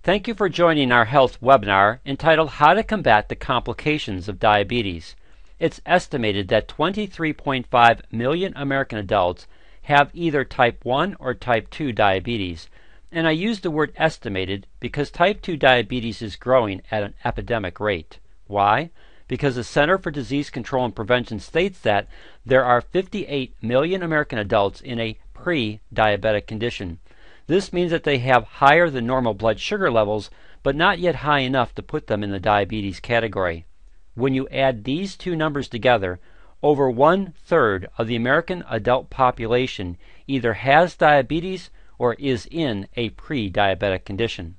Thank you for joining our health webinar entitled How to Combat the Complications of Diabetes. It's estimated that 23.5 million American adults have either type 1 or type 2 diabetes. And I use the word estimated because type 2 diabetes is growing at an epidemic rate. Why? Because the Center for Disease Control and Prevention states that there are 58 million American adults in a pre-diabetic condition. This means that they have higher than normal blood sugar levels, but not yet high enough to put them in the diabetes category. When you add these two numbers together, over 1/3 of the American adult population either has diabetes or is in a pre-diabetic condition.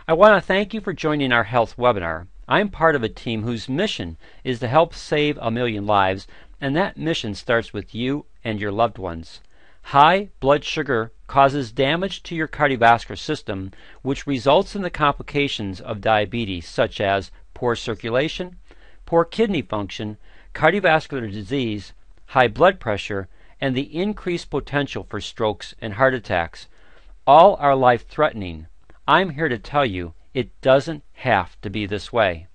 I want to thank you for joining our health webinar. I'm part of a team whose mission is to help save 1 million lives, and that mission starts with you and your loved ones. High blood sugar causes damage to your cardiovascular system, which results in the complications of diabetes, such as poor circulation, poor kidney function, cardiovascular disease, high blood pressure, and the increased potential for strokes and heart attacks. All are life-threatening. I'm here to tell you it doesn't have to be this way.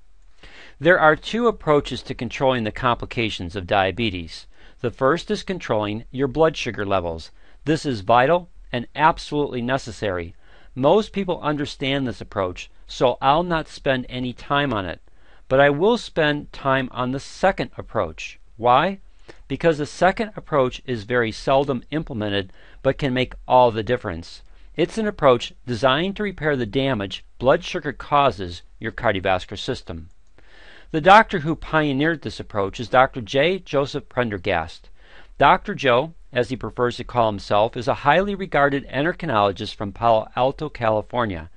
There are two approaches to controlling the complications of diabetes. The first is controlling your blood sugar levels. This is vital and absolutely necessary. Most people understand this approach, so I'll not spend any time on it. But I will spend time on the second approach. Why? Because the second approach is very seldom implemented, but can make all the difference. It's an approach designed to repair the damage blood sugar causes your cardiovascular system. The doctor who pioneered this approach is Dr. J. Joseph Prendergast. Dr. Joe, as he prefers to call himself, is a highly regarded endocrinologist from Palo Alto, California.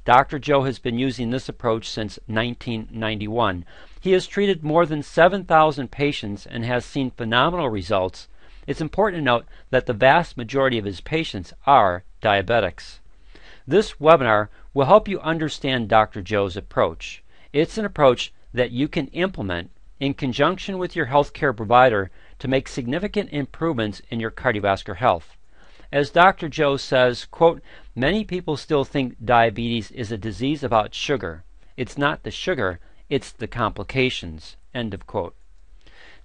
Dr. Joe has been using this approach since 1991. He has treated more than 7,000 patients and has seen phenomenal results. It's important to note that the vast majority of his patients are diabetics. This webinar will help you understand Dr. Joe's approach. It's an approach that you can implement in conjunction with your healthcare provider to make significant improvements in your cardiovascular health. As Dr. Joe says, quote, "Many people still think diabetes is a disease about sugar. It's not the sugar, it's the complications." End of quote.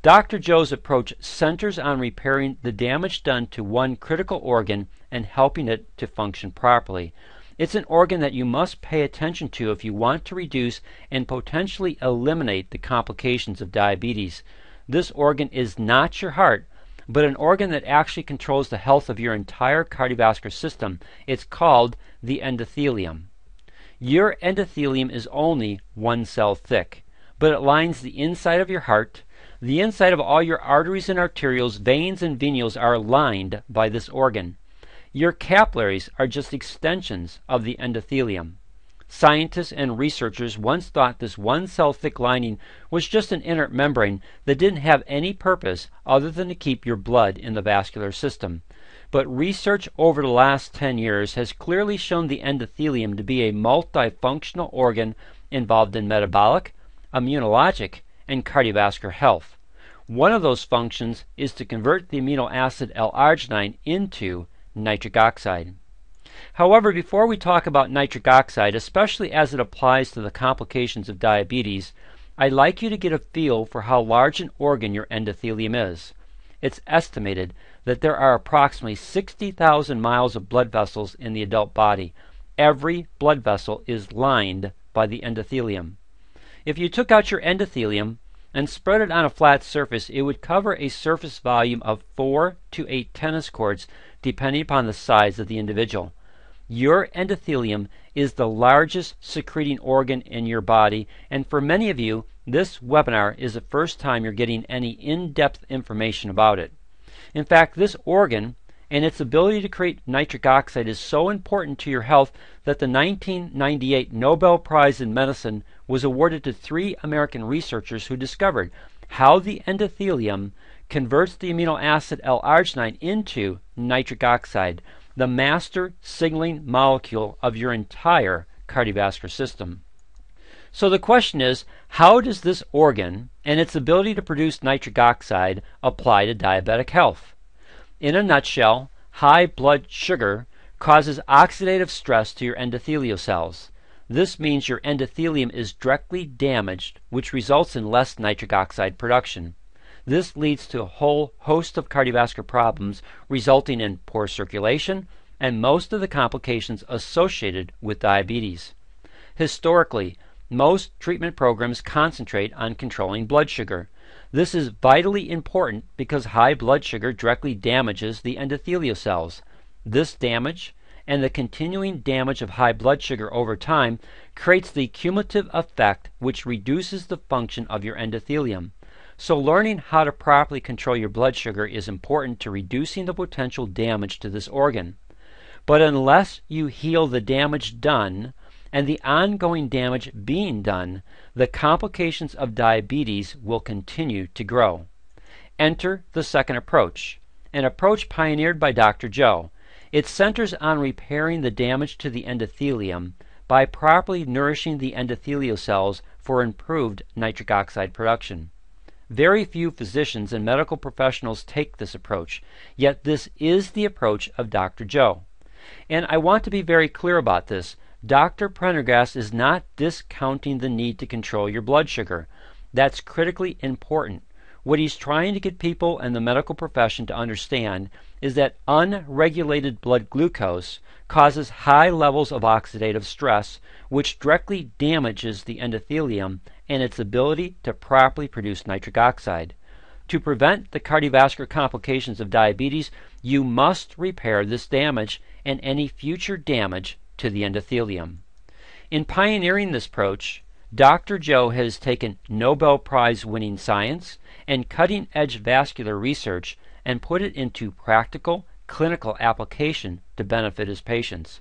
Dr. Joe's approach centers on repairing the damage done to one critical organ and helping it to function properly. It's an organ that you must pay attention to if you want to reduce and potentially eliminate the complications of diabetes. This organ is not your heart, but an organ that actually controls the health of your entire cardiovascular system. It's called the endothelium. Your endothelium is only 1 cell thick, but it lines the inside of your heart. The inside of all your arteries and arterioles, veins and venules are lined by this organ. Your capillaries are just extensions of the endothelium. Scientists and researchers once thought this 1 cell thick lining was just an inert membrane that didn't have any purpose other than to keep your blood in the vascular system. But research over the last 10 years has clearly shown the endothelium to be a multifunctional organ involved in metabolic, immunologic, and cardiovascular health. One of those functions is to convert the amino acid L-Arginine into nitric oxide. However, before we talk about nitric oxide, especially as it applies to the complications of diabetes, I'd like you to get a feel for how large an organ your endothelium is. It's estimated that there are approximately 60,000 miles of blood vessels in the adult body. Every blood vessel is lined by the endothelium. If you took out your endothelium and spread it on a flat surface, it would cover a surface volume of 4 to 8 tennis courts, depending upon the size of the individual. Your endothelium is the largest secreting organ in your body, and for many of you, this webinar is the first time you're getting any in-depth information about it. In fact, this organ and its ability to create nitric oxide is so important to your health that the 1998 Nobel Prize in Medicine was awarded to 3 American researchers who discovered how the endothelium converts the amino acid L-Arginine into nitric oxide, the master signaling molecule of your entire cardiovascular system. So the question is, how does this organ and its ability to produce nitric oxide apply to diabetic health? In a nutshell, high blood sugar causes oxidative stress to your endothelial cells. This means your endothelium is directly damaged, which results in less nitric oxide production. This leads to a whole host of cardiovascular problems, resulting in poor circulation and most of the complications associated with diabetes. Historically, most treatment programs concentrate on controlling blood sugar. This is vitally important because high blood sugar directly damages the endothelial cells. This damage and the continuing damage of high blood sugar over time creates the cumulative effect which reduces the function of your endothelium. So learning how to properly control your blood sugar is important to reducing the potential damage to this organ. But unless you heal the damage done and the ongoing damage being done, the complications of diabetes will continue to grow. Enter the second approach, an approach pioneered by Dr. Joe. It centers on repairing the damage to the endothelium by properly nourishing the endothelial cells for improved nitric oxide production. Very few physicians and medical professionals take this approach, yet this is the approach of Dr. Joe. And I want to be very clear about this. Dr. Prendergast is not discounting the need to control your blood sugar. That's critically important. What he's trying to get people and the medical profession to understand is that unregulated blood glucose causes high levels of oxidative stress, which directly damages the endothelium and its ability to properly produce nitric oxide. To prevent the cardiovascular complications of diabetes, you must repair this damage and any future damage to the endothelium. In pioneering this approach, Dr. Joe has taken Nobel Prize-winning science and cutting-edge vascular research and put it into practical, clinical application to benefit his patients.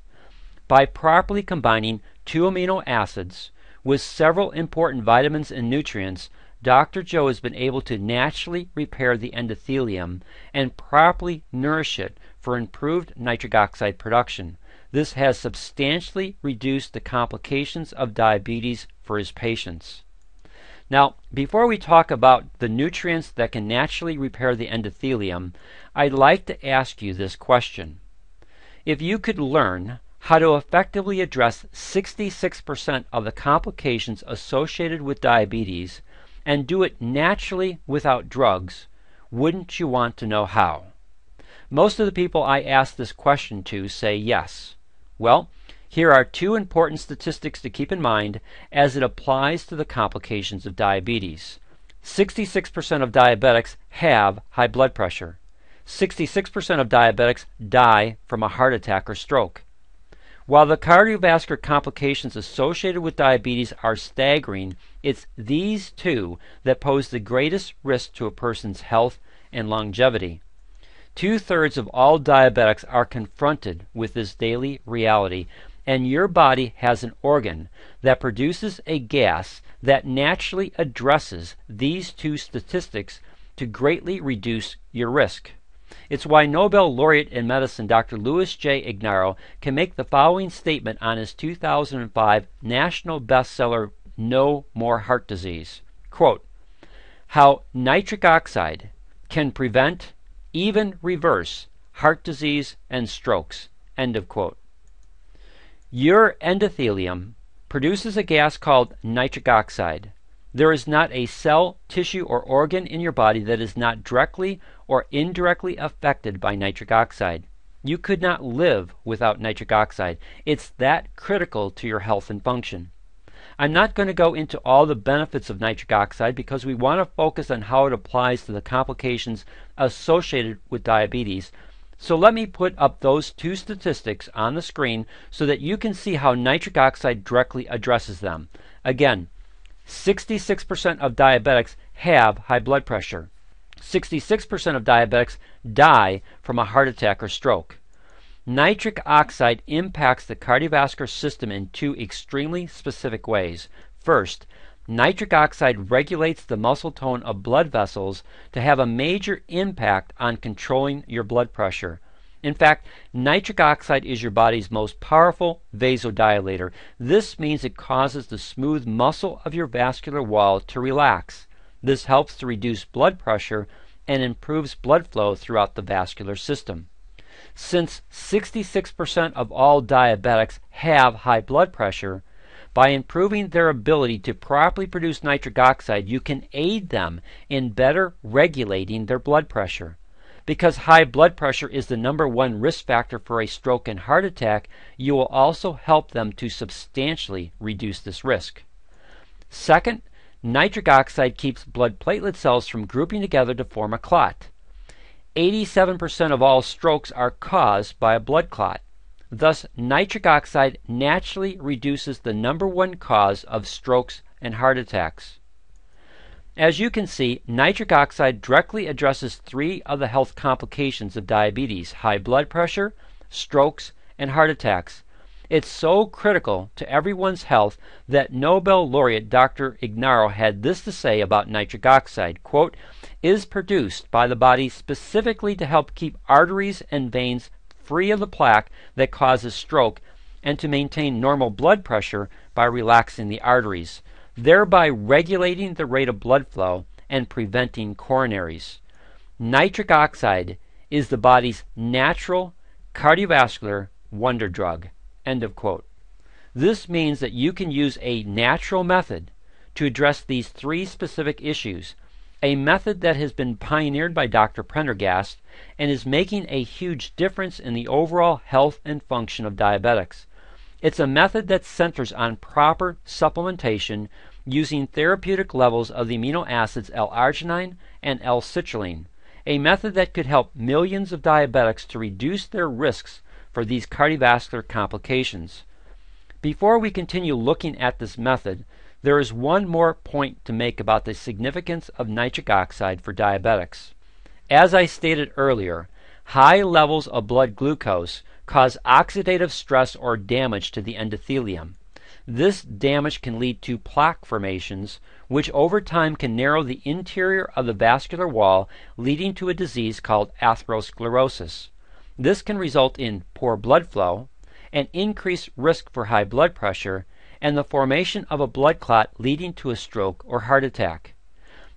By properly combining 2 amino acids with several important vitamins and nutrients, Dr. Joe has been able to naturally repair the endothelium and properly nourish it for improved nitric oxide production. This has substantially reduced the complications of diabetes for his patients. Now, before we talk about the nutrients that can naturally repair the endothelium, I'd like to ask you this question. If you could learn how to effectively address 66% of the complications associated with diabetes and do it naturally without drugs, wouldn't you want to know how? Most of the people I ask this question to say yes. Well, here are 2 important statistics to keep in mind as it applies to the complications of diabetes. 66% of diabetics have high blood pressure. 66% of diabetics die from a heart attack or stroke. While the cardiovascular complications associated with diabetes are staggering, it's these 2 that pose the greatest risk to a person's health and longevity. 2/3 of all diabetics are confronted with this daily reality, and your body has an organ that produces a gas that naturally addresses these 2 statistics to greatly reduce your risk. It's why Nobel laureate in medicine Dr. Louis J. Ignarro can make the following statement on his 2005 national bestseller, No More Heart Disease. Quote, "How nitric oxide can prevent, even reverse, heart disease and strokes." End of quote. Your endothelium produces a gas called nitric oxide. There is not a cell, tissue, or organ in your body that is not directly or indirectly affected by nitric oxide. You could not live without nitric oxide. It's that critical to your health and function. I'm not going to go into all the benefits of nitric oxide because we want to focus on how it applies to the complications associated with diabetes. So let me put up those 2 statistics on the screen so that you can see how nitric oxide directly addresses them. Again, 66% of diabetics have high blood pressure. 66% of diabetics die from a heart attack or stroke. Nitric oxide impacts the cardiovascular system in 2 extremely specific ways. First, nitric oxide regulates the muscle tone of blood vessels to have a major impact on controlling your blood pressure. In fact, nitric oxide is your body's most powerful vasodilator. This means it causes the smooth muscle of your vascular wall to relax. This helps to reduce blood pressure and improves blood flow throughout the vascular system. Since 66% of all diabetics have high blood pressure, By improving their ability to properly produce nitric oxide, you can aid them in better regulating their blood pressure. Because high blood pressure is the #1 risk factor for a stroke and heart attack, you will also help them to substantially reduce this risk. Second, nitric oxide keeps blood platelet cells from grouping together to form a clot. 87% of all strokes are caused by a blood clot. Thus, nitric oxide naturally reduces the #1 cause of strokes and heart attacks. As you can see, nitric oxide directly addresses 3 of the health complications of diabetes: high blood pressure, strokes, and heart attacks. It's so critical to everyone's health that Nobel laureate Dr. Ignarro had this to say about nitric oxide, quote, "is produced by the body specifically to help keep arteries and veins free of the plaque that causes stroke and to maintain normal blood pressure by relaxing the arteries, thereby regulating the rate of blood flow and preventing coronaries. Nitric oxide is the body's natural cardiovascular wonder drug." End of quote. This means that you can use a natural method to address these 3 specific issues, a method that has been pioneered by Dr. Prendergast and is making a huge difference in the overall health and function of diabetics. It's a method that centers on proper supplementation using therapeutic levels of the amino acids L-Arginine and L-Citrulline, a method that could help millions of diabetics to reduce their risks for these cardiovascular complications. Before we continue looking at this method, there is one more point to make about the significance of nitric oxide for diabetics. As I stated earlier, high levels of blood glucose cause oxidative stress or damage to the endothelium. This damage can lead to plaque formations, which over time can narrow the interior of the vascular wall, leading to a disease called atherosclerosis. This can result in poor blood flow, an increased risk for high blood pressure, and the formation of a blood clot leading to a stroke or heart attack.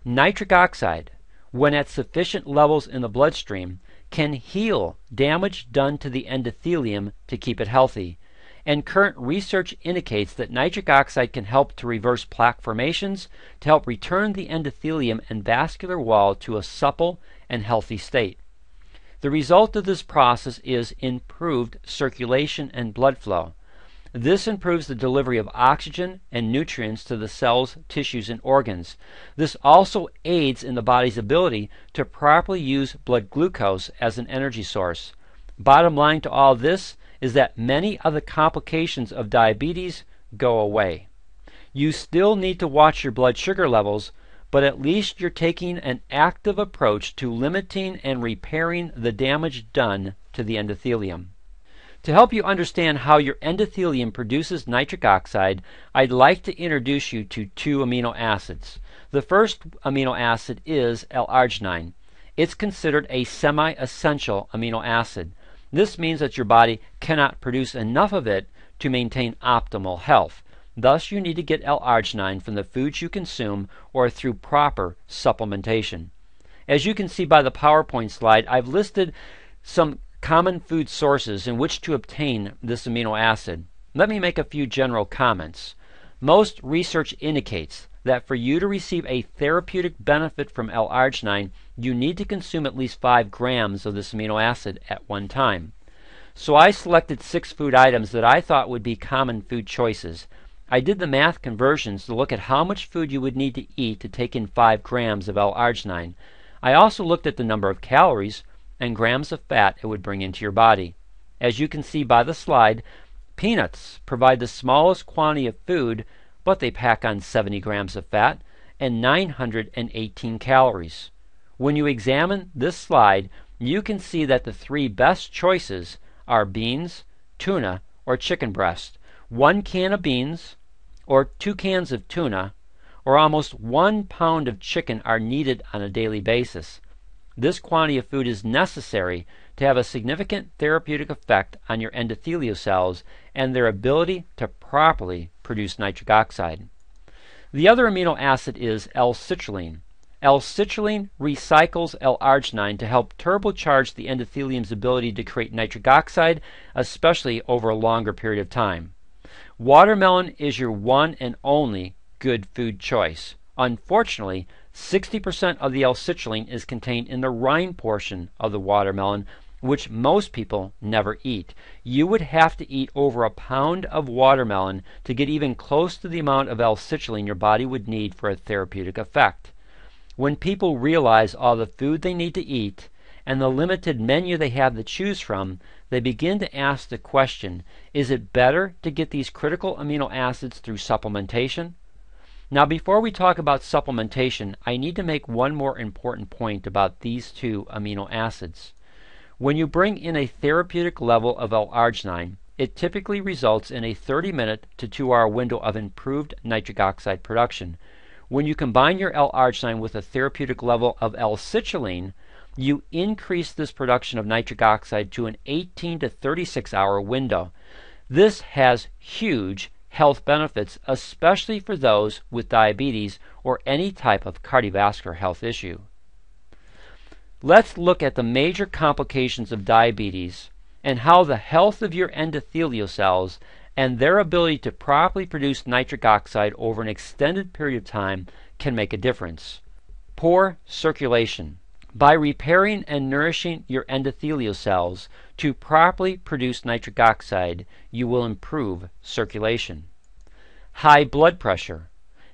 Nitric oxide, when at sufficient levels in the bloodstream, can heal damage done to the endothelium to keep it healthy, and current research indicates that nitric oxide can help to reverse plaque formations to help return the endothelium and vascular wall to a supple and healthy state. The result of this process is improved circulation and blood flow. This improves the delivery of oxygen and nutrients to the cells, tissues, and organs. This also aids in the body's ability to properly use blood glucose as an energy source. Bottom line to all this is that many of the complications of diabetes go away. You still need to watch your blood sugar levels, but at least you're taking an active approach to limiting and repairing the damage done to the endothelium. To help you understand how your endothelium produces nitric oxide, I'd like to introduce you to 2 amino acids. The first amino acid is L-Arginine. It's considered a semi-essential amino acid. This means that your body cannot produce enough of it to maintain optimal health. Thus, you need to get L-Arginine from the foods you consume or through proper supplementation. As you can see by the PowerPoint slide, I've listed some common food sources in which to obtain this amino acid. Let me make a few general comments. Most research indicates that for you to receive a therapeutic benefit from L-Arginine, you need to consume at least 5 grams of this amino acid at one time. So I selected 6 food items that I thought would be common food choices. I did the math conversions to look at how much food you would need to eat to take in 5 grams of L-Arginine. I also looked at the number of calories and grams of fat it would bring into your body. As you can see by the slide, peanuts provide the smallest quantity of food, but they pack on 70 grams of fat and 918 calories. When you examine this slide, you can see that the 3 best choices are beans, tuna, or chicken breast. 1 can of beans or 2 cans of tuna or almost 1 pound of chicken are needed on a daily basis. This quantity of food is necessary to have a significant therapeutic effect on your endothelial cells and their ability to properly produce nitric oxide. The other amino acid is L-Citrulline. L-Citrulline recycles L-Arginine to help turbocharge the endothelium's ability to create nitric oxide, especially over a longer period of time. Watermelon is your one and only good food choice. Unfortunately, 60% of the L-Citrulline is contained in the rind portion of the watermelon, which most people never eat. You would have to eat over a pound of watermelon to get even close to the amount of L-Citrulline your body would need for a therapeutic effect. When people realize all the food they need to eat and the limited menu they have to choose from, they begin to ask the question, is it better to get these critical amino acids through supplementation? Now, before we talk about supplementation, I need to make one more important point about these two amino acids. When you bring in a therapeutic level of L-Arginine, it typically results in a 30-minute to 2-hour window of improved nitric oxide production. When you combine your L-Arginine with a therapeutic level of L-Citrulline, you increase this production of nitric oxide to an 18 to 36-hour window. This has huge health benefits, especially for those with diabetes or any type of cardiovascular health issue. Let's look at the major complications of diabetes and how the health of your endothelial cells and their ability to properly produce nitric oxide over an extended period of time can make a difference. Poor circulation. By repairing and nourishing your endothelial cells to properly produce nitric oxide, you will improve circulation. High blood pressure.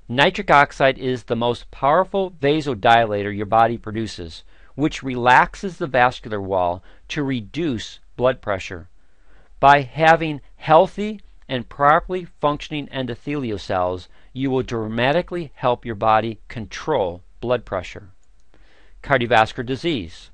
Nitric oxide is the most powerful vasodilator your body produces, which relaxes the vascular wall to reduce blood pressure. By having healthy and properly functioning endothelial cells, you will dramatically help your body control blood pressure. Cardiovascular disease.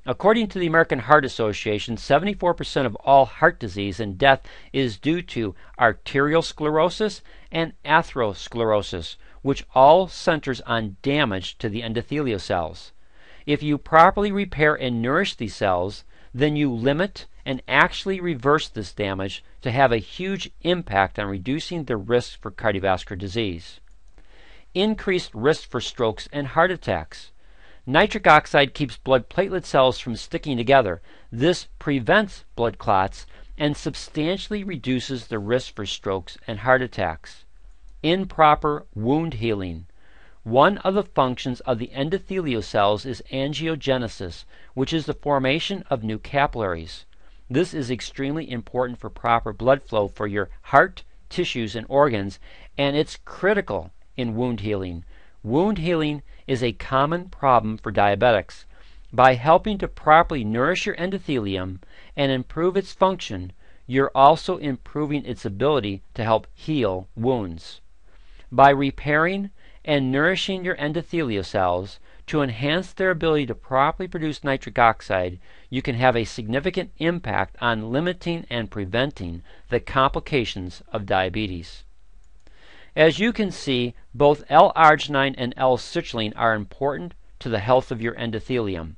According to the American Heart Association, 74% of all heart disease and death is due to arterial sclerosis and atherosclerosis, which all centers on damage to the endothelial cells. If you properly repair and nourish these cells, then you limit and actually reverse this damage to have a huge impact on reducing the risk for cardiovascular disease. Increased risk for strokes and heart attacks. Nitric oxide keeps blood platelet cells from sticking together. This prevents blood clots and substantially reduces the risk for strokes and heart attacks. Improper wound healing. One of the functions of the endothelial cells is angiogenesis, which is the formation of new capillaries. This is extremely important for proper blood flow for your heart, tissues, and organs, and it's critical in wound healing. Wound healing is a common problem for diabetics. By helping to properly nourish your endothelium and improve its function, you're also improving its ability to help heal wounds. By repairing and nourishing your endothelial cells to enhance their ability to properly produce nitric oxide, you can have a significant impact on limiting and preventing the complications of diabetes. As you can see, both L-Arginine and L-Citrulline are important to the health of your endothelium.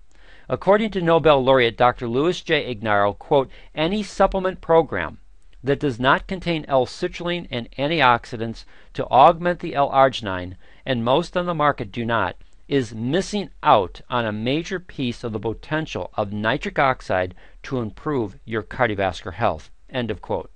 According to Nobel laureate Dr. Louis J. Ignarro, quote, any supplement program that does not contain L-Citrulline and antioxidants to augment the L-Arginine, and most on the market do not, is missing out on a major piece of the potential of nitric oxide to improve your cardiovascular health. End of quote.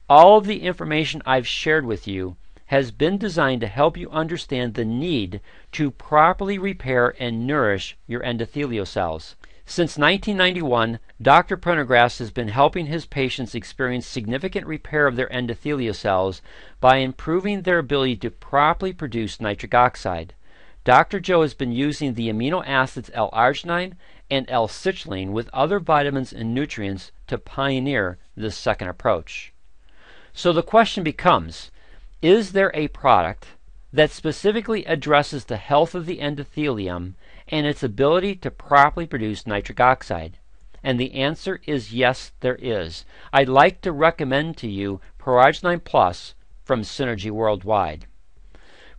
All of the information I've shared with you has been designed to help you understand the need to properly repair and nourish your endothelial cells. Since 1991, Dr. Prendergast has been helping his patients experience significant repair of their endothelial cells by improving their ability to properly produce nitric oxide. Dr. Joe has been using the amino acids L-Arginine and L-Citrulline with other vitamins and nutrients to pioneer this second approach. So the question becomes, is there a product that specifically addresses the health of the endothelium and its ability to properly produce nitric oxide? And the answer is yes, there is. I'd like to recommend to you L-Arginine Plus from Synergy Worldwide.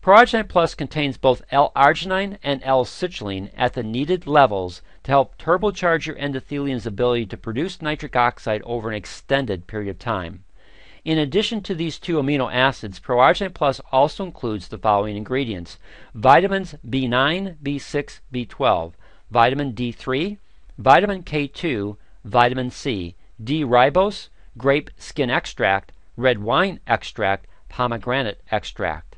L-Arginine Plus contains both L-Arginine and L-Citrulline at the needed levels to help turbocharge your endothelium's ability to produce nitric oxide over an extended period of time. In addition to these two amino acids, L-Arginine Plus also includes the following ingredients: vitamins B9, B6, B12, vitamin D3, vitamin K2, vitamin C, D-ribose, grape skin extract, red wine extract, pomegranate extract.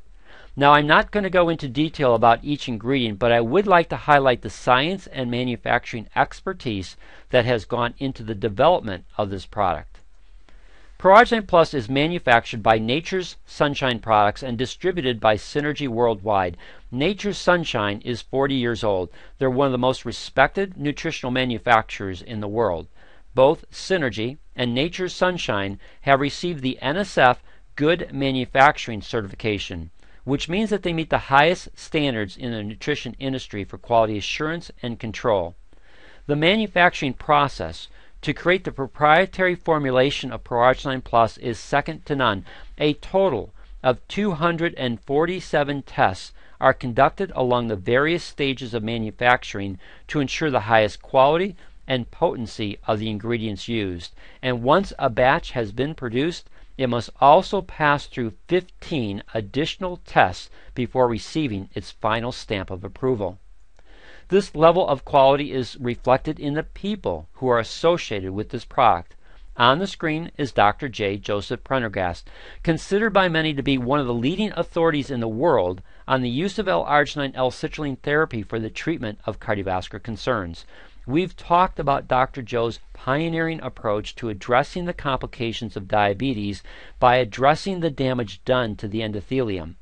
Now, I'm not going to go into detail about each ingredient, but I would like to highlight the science and manufacturing expertise that has gone into the development of this product. L-Arginine Plus is manufactured by Nature's Sunshine Products and distributed by Synergy worldwide. Nature's Sunshine is 40 years old. They're one of the most respected nutritional manufacturers in the world. Both Synergy and Nature's Sunshine have received the NSF Good Manufacturing certification, which means that they meet the highest standards in the nutrition industry for quality assurance and control. The manufacturing process to create the proprietary formulation of L-Arginine Plus is second to none. A total of 247 tests are conducted along the various stages of manufacturing to ensure the highest quality and potency of the ingredients used. And once a batch has been produced, it must also pass through 15 additional tests before receiving its final stamp of approval. This level of quality is reflected in the people who are associated with this product. On the screen is Dr. J. Joseph Prendergast, considered by many to be one of the leading authorities in the world on the use of L-Arginine L-Citrulline therapy for the treatment of cardiovascular concerns. We've talked about Dr. Joe's pioneering approach to addressing the complications of diabetes by addressing the damage done to the endothelium.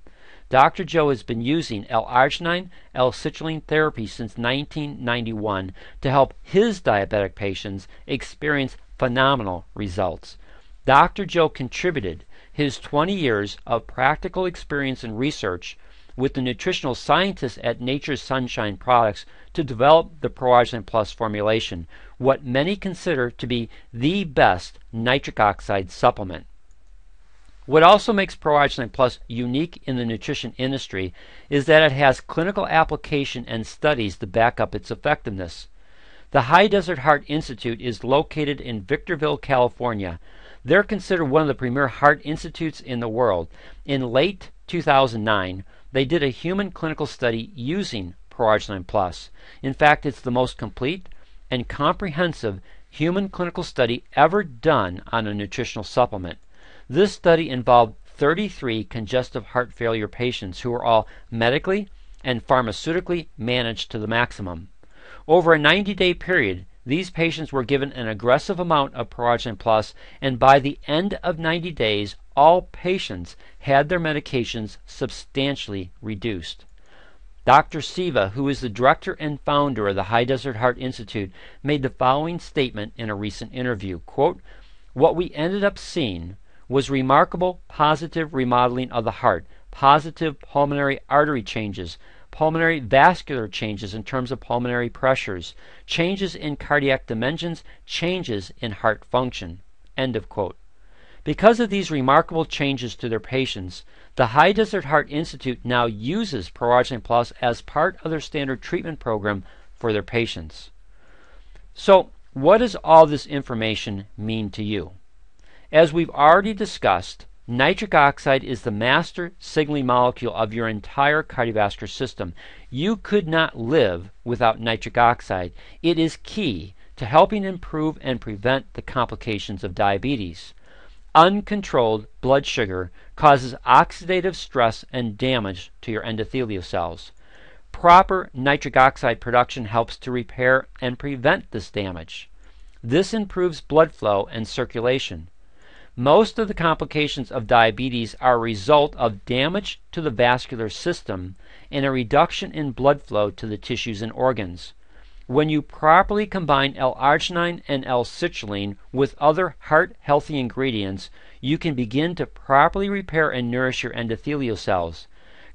Dr. Joe has been using L-Arginine L-Citrulline therapy since 1991 to help his diabetic patients experience phenomenal results. Dr. Joe contributed his 20 years of practical experience and research with the nutritional scientists at Nature's Sunshine Products to develop the L-Arginine Plus formulation, what many consider to be the best nitric oxide supplement. What also makes L-Arginine Plus unique in the nutrition industry is that it has clinical application and studies to back up its effectiveness. The High Desert Heart Institute is located in Victorville, California. They're considered one of the premier heart institutes in the world. In late 2009, they did a human clinical study using L-Arginine Plus. In fact, it's the most complete and comprehensive human clinical study ever done on a nutritional supplement. This study involved 33 congestive heart failure patients who were all medically and pharmaceutically managed to the maximum. Over a 90-day period, these patients were given an aggressive amount of L-Arginine Plus, and by the end of 90 days, all patients had their medications substantially reduced. Dr. Siva, who is the director and founder of the High Desert Heart Institute, made the following statement in a recent interview, quote, "What we ended up seeing was remarkable positive remodeling of the heart, positive pulmonary artery changes, pulmonary vascular changes in terms of pulmonary pressures, changes in cardiac dimensions, changes in heart function." End of quote. Because of these remarkable changes to their patients, the High Desert Heart Institute now uses L-Arginine Plus as part of their standard treatment program for their patients. So, what does all this information mean to you? As we've already discussed, nitric oxide is the master signaling molecule of your entire cardiovascular system. You could not live without nitric oxide. It is key to helping improve and prevent the complications of diabetes. Uncontrolled blood sugar causes oxidative stress and damage to your endothelial cells. Proper nitric oxide production helps to repair and prevent this damage. This improves blood flow and circulation. Most of the complications of diabetes are a result of damage to the vascular system and a reduction in blood flow to the tissues and organs. When you properly combine L-Arginine and L-Citrulline with other heart-healthy ingredients, you can begin to properly repair and nourish your endothelial cells.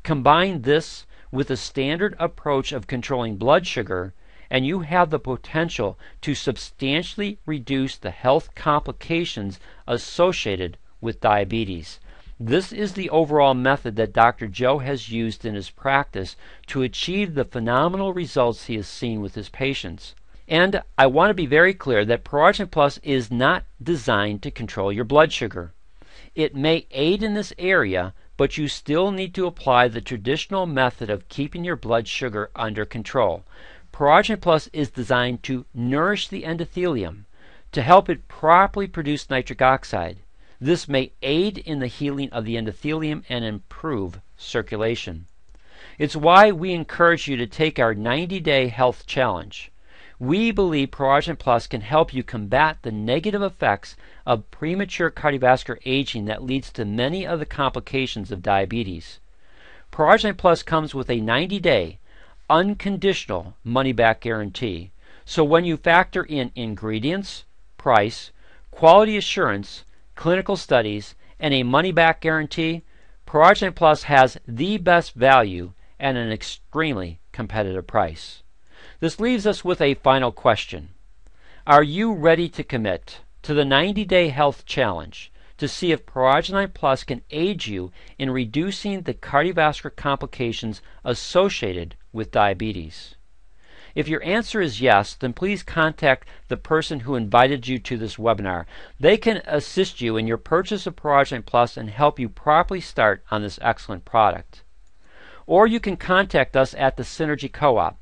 Combine this with a standard approach of controlling blood sugar, and you have the potential to substantially reduce the health complications associated with diabetes. This is the overall method that Dr. Joe has used in his practice to achieve the phenomenal results he has seen with his patients. And I want to be very clear that L-Arginine Plus is not designed to control your blood sugar. It may aid in this area, but you still need to apply the traditional method of keeping your blood sugar under control. L-Arginine Plus is designed to nourish the endothelium, to help it properly produce nitric oxide. This may aid in the healing of the endothelium and improve circulation. It's why we encourage you to take our 90-day health challenge. We believe Pro-Arginine Plus can help you combat the negative effects of premature cardiovascular aging that leads to many of the complications of diabetes. Pro-Arginine Plus comes with a 90-day, unconditional money-back guarantee. So when you factor in ingredients, price, quality assurance, clinical studies, and a money-back guarantee, Pro-Arginine Plus has the best value at an extremely competitive price. This leaves us with a final question. Are you ready to commit to the 90-day health challenge to see if Pro-Arginine Plus can aid you in reducing the cardiovascular complications associated with diabetes? If your answer is yes, then please contact the person who invited you to this webinar. They can assist you in your purchase of Pro-Arginine Plus and help you properly start on this excellent product. Or you can contact us at the Synergy Co-op.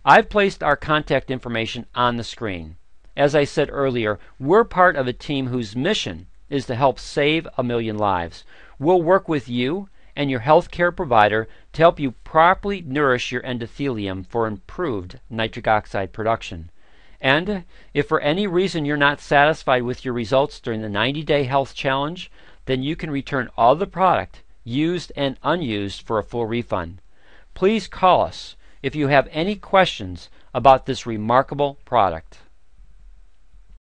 I've placed our contact information on the screen. As I said earlier, we're part of a team whose mission is to help save 1 million lives. We'll work with you and your healthcare provider to help you properly nourish your endothelium for improved nitric oxide production. And if for any reason you're not satisfied with your results during the 90-day health challenge, then you can return all the product, used and unused, for a full refund. Please call us if you have any questions about this remarkable product.